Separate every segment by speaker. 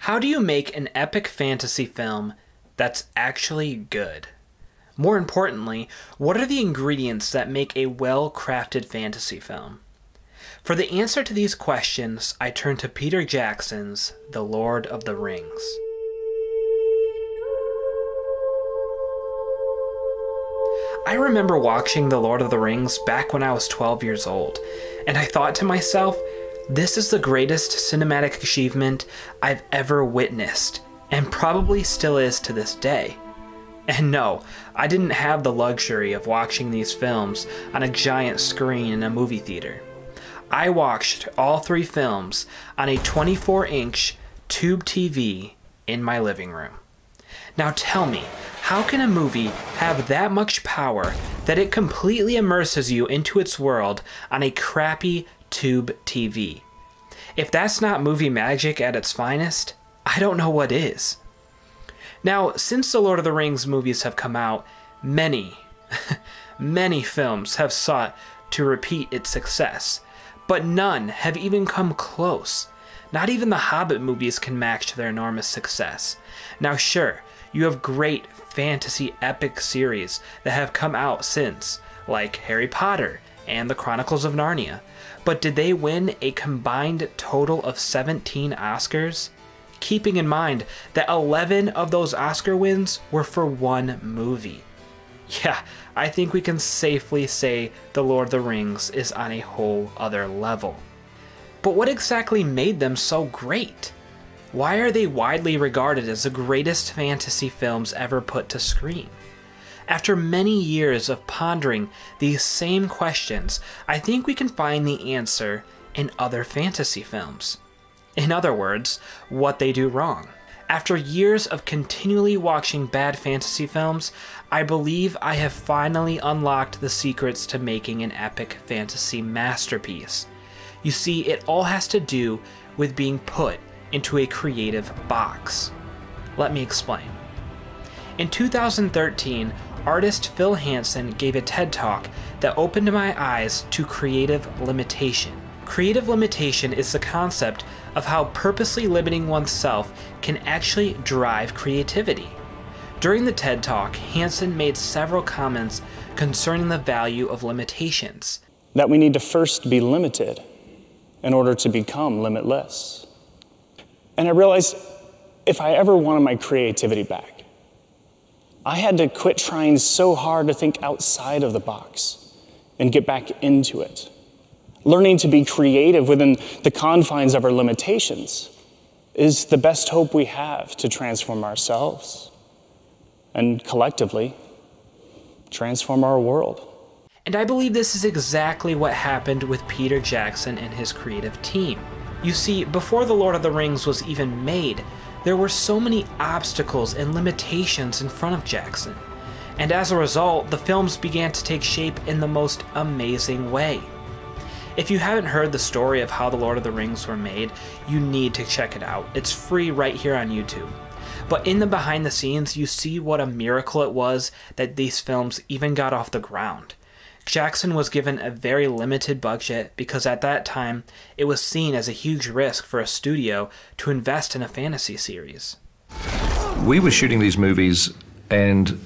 Speaker 1: How do you make an epic fantasy film that's actually good? More importantly, what are the ingredients that make a well-crafted fantasy film? For the answer to these questions, I turn to Peter Jackson's The Lord of the Rings. I remember watching The Lord of the Rings back when I was 12 years old, and I thought to myself, this is the greatest cinematic achievement I've ever witnessed, and probably still is to this day. And no, I didn't have the luxury of watching these films on a giant screen in a movie theater. I watched all three films on a 24-inch tube TV in my living room. Now tell me, how can a movie have that much power that it completely immerses you into its world on a crappy tube TV? If that's not movie magic at its finest, I don't know what is. Now, since the Lord of the Rings movies have come out, many films have sought to repeat its success, but none have even come close. Not even the Hobbit movies can match their enormous success. Now sure, you have great fantasy epic series that have come out since, like Harry Potter and the Chronicles of Narnia, but did they win a combined total of 17 Oscars? Keeping in mind that 11 of those Oscar wins were for one movie. Yeah, I think we can safely say The Lord of the Rings is on a whole other level. But what exactly made them so great? Why are they widely regarded as the greatest fantasy films ever put to screen? After many years of pondering these same questions, I think we can find the answer in other fantasy films. In other words, what they do wrong. After years of continually watching bad fantasy films, I believe I have finally unlocked the secrets to making an epic fantasy masterpiece. You see, it all has to do with being put into a creative box. Let me explain. In 2013, artist Phil Hansen gave a TED Talk that opened my eyes to creative limitation. Creative limitation is the concept of how purposely limiting oneself can actually drive creativity. During the TED Talk, Hansen made several comments concerning the value of limitations.
Speaker 2: That we need to first be limited in order to become limitless. And I realized if I ever wanted my creativity back, I had to quit trying so hard to think outside of the box and get back into it. Learning to be creative within the confines of our limitations is the best hope we have to transform ourselves and collectively transform our world.
Speaker 1: And I believe this is exactly what happened with Peter Jackson and his creative team. You see, before The Lord of the Rings was even made, there were so many obstacles and limitations in front of Jackson. And as a result, the films began to take shape in the most amazing way. If you haven't heard the story of how The Lord of the Rings were made, you need to check it out. It's free right here on YouTube. But in the behind the scenes, you see what a miracle it was that these films even got off the ground. Jackson was given a very limited budget because at that time, it was seen as a huge risk for a studio to invest in a fantasy series.
Speaker 3: We were shooting these movies, and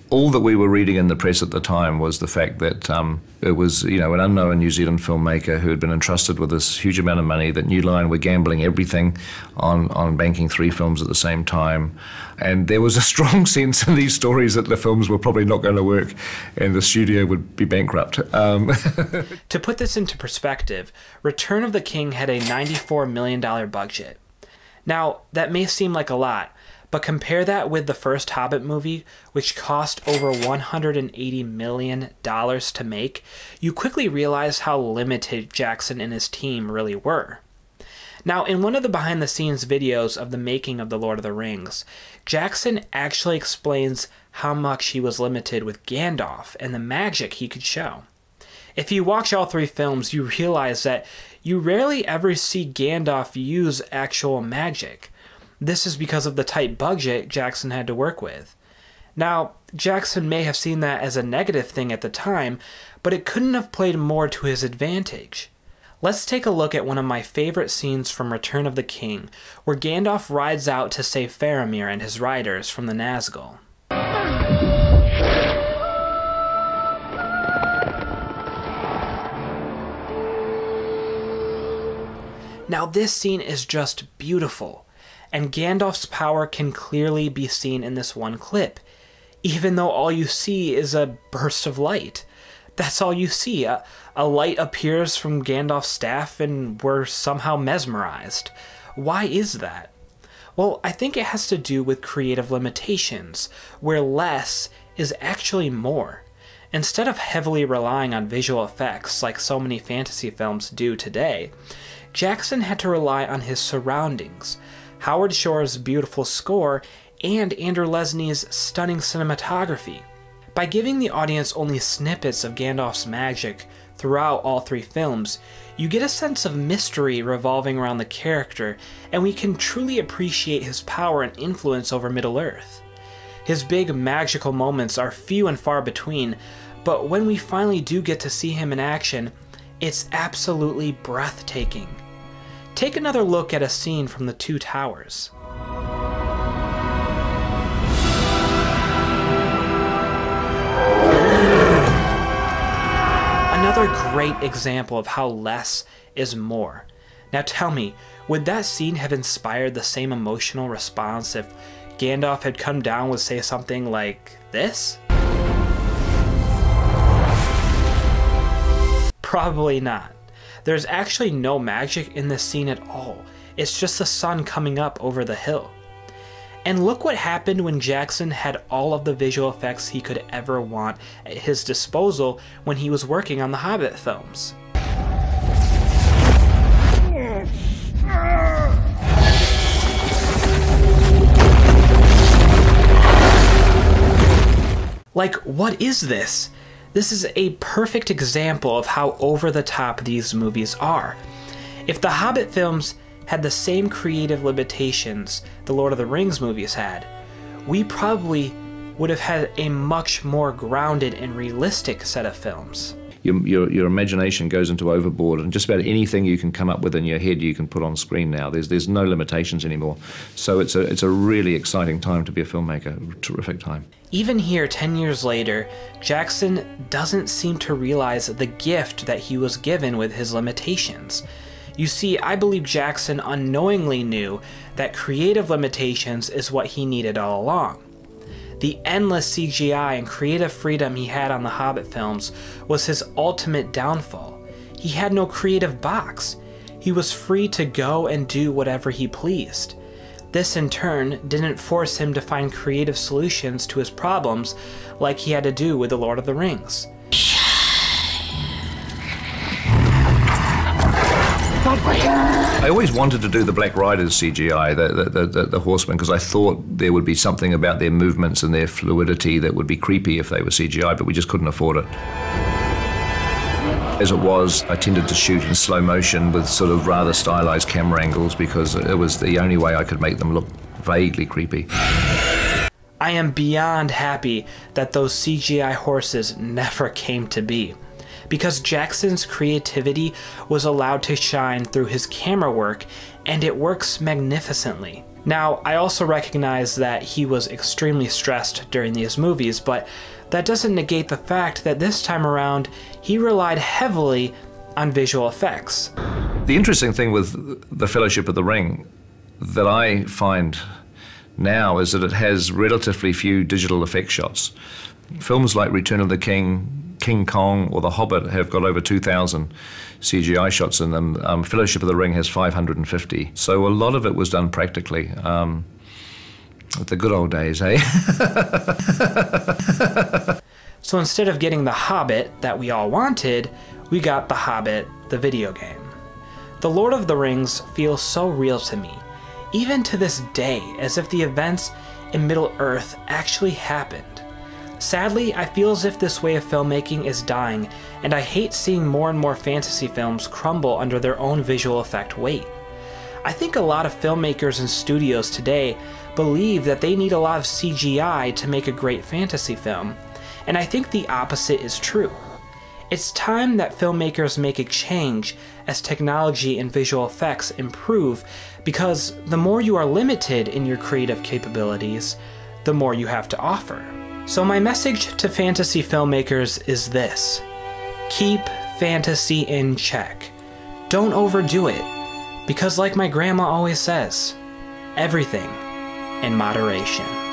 Speaker 3: all that we were reading in the press at the time was the fact that it was, an unknown New Zealand filmmaker who had been entrusted with this huge amount of money, that New Line were gambling everything on banking 3 films at the same time. And there was a strong sense in these stories that the films were probably not going to work and the studio would be bankrupt.
Speaker 1: To put this into perspective, Return of the King had a $94 million budget. Now, that may seem like a lot, but compare that with the first Hobbit movie, which cost over $180 million to make, you quickly realize how limited Jackson and his team really were. Now, in one of the behind-the-scenes videos of the making of The Lord of the Rings, Jackson actually explains how much he was limited with Gandalf and the magic he could show. If you watch all 3 films, you realize that you rarely ever see Gandalf use actual magic. This is because of the tight budget Jackson had to work with. Now, Jackson may have seen that as a negative thing at the time, but it couldn't have played more to his advantage. Let's take a look at one of my favorite scenes from Return of the King, where Gandalf rides out to save Faramir and his riders from the Nazgul. Now this scene is just beautiful, and Gandalf's power can clearly be seen in this one clip, even though all you see is a burst of light. That's all you see. A light appears from Gandalf's staff and we're somehow mesmerized. Why is that? Well, I think it has to do with creative limitations, where less is actually more. Instead of heavily relying on visual effects like so many fantasy films do today, Jackson had to rely on his surroundings, Howard Shore's beautiful score, and Andrew Lesnie's stunning cinematography. By giving the audience only snippets of Gandalf's magic throughout all three films, you get a sense of mystery revolving around the character, and we can truly appreciate his power and influence over Middle-earth. His big magical moments are few and far between, but when we finally do get to see him in action, it's absolutely breathtaking. Take another look at a scene from The Two Towers. Another great example of how less is more. Now tell me, would that scene have inspired the same emotional response if Gandalf had come down with, say, something like this? Probably not. There's actually no magic in this scene at all. It's just the sun coming up over the hill. And look what happened when Jackson had all of the visual effects he could ever want at his disposal when he was working on the Hobbit films. Like, what is this? This is a perfect example of how over the top these movies are. If the Hobbit films had the same creative limitations the Lord of the Rings movies had, we probably would have had a much more grounded and realistic set of films.
Speaker 3: Your imagination goes into overboard, and just about anything you can come up with in your head you can put on screen now. There's no limitations anymore. So it's a really exciting time to be a filmmaker, a terrific time.
Speaker 1: Even here, 10 years later, Jackson doesn't seem to realize the gift that he was given with his limitations. You see, I believe Jackson unknowingly knew that creative limitations is what he needed all along. The endless CGI and creative freedom he had on the Hobbit films was his ultimate downfall. He had no creative box. He was free to go and do whatever he pleased. This in turn didn't force him to find creative solutions to his problems like he had to do with The Lord of the Rings.
Speaker 3: I always wanted to do the Black Riders CGI, the horsemen, because I thought there would be something about their movements and their fluidity that would be creepy if they were CGI, but we just couldn't afford it. As it was, I tended to shoot in slow motion with sort of rather stylized camera angles because it was the only way I could make them look vaguely creepy.
Speaker 1: I am beyond happy that those CGI horses never came to be, because Jackson's creativity was allowed to shine through his camera work, and it works magnificently. Now, I also recognize that he was extremely stressed during these movies, but that doesn't negate the fact that this time around, he relied heavily on visual effects.
Speaker 3: The interesting thing with The Fellowship of the Ring that I find now is that it has relatively few digital effect shots. Films like Return of the King, King Kong, or The Hobbit have got over 2,000 CGI shots in them. Fellowship of the Ring has 550. So a lot of it was done practically. The good old days, eh?
Speaker 1: So instead of getting The Hobbit that we all wanted, we got The Hobbit, the video game. The Lord of the Rings feels so real to me, even to this day, as if the events in Middle-earth actually happened. Sadly, I feel as if this way of filmmaking is dying, and I hate seeing more and more fantasy films crumble under their own visual effect weight. I think a lot of filmmakers and studios today believe that they need a lot of CGI to make a great fantasy film, and I think the opposite is true. It's time that filmmakers make a change as technology and visual effects improve, because the more you are limited in your creative capabilities, the more you have to offer. So my message to fantasy filmmakers is this: keep fantasy in check. Don't overdo it, because like my grandma always says, everything in moderation.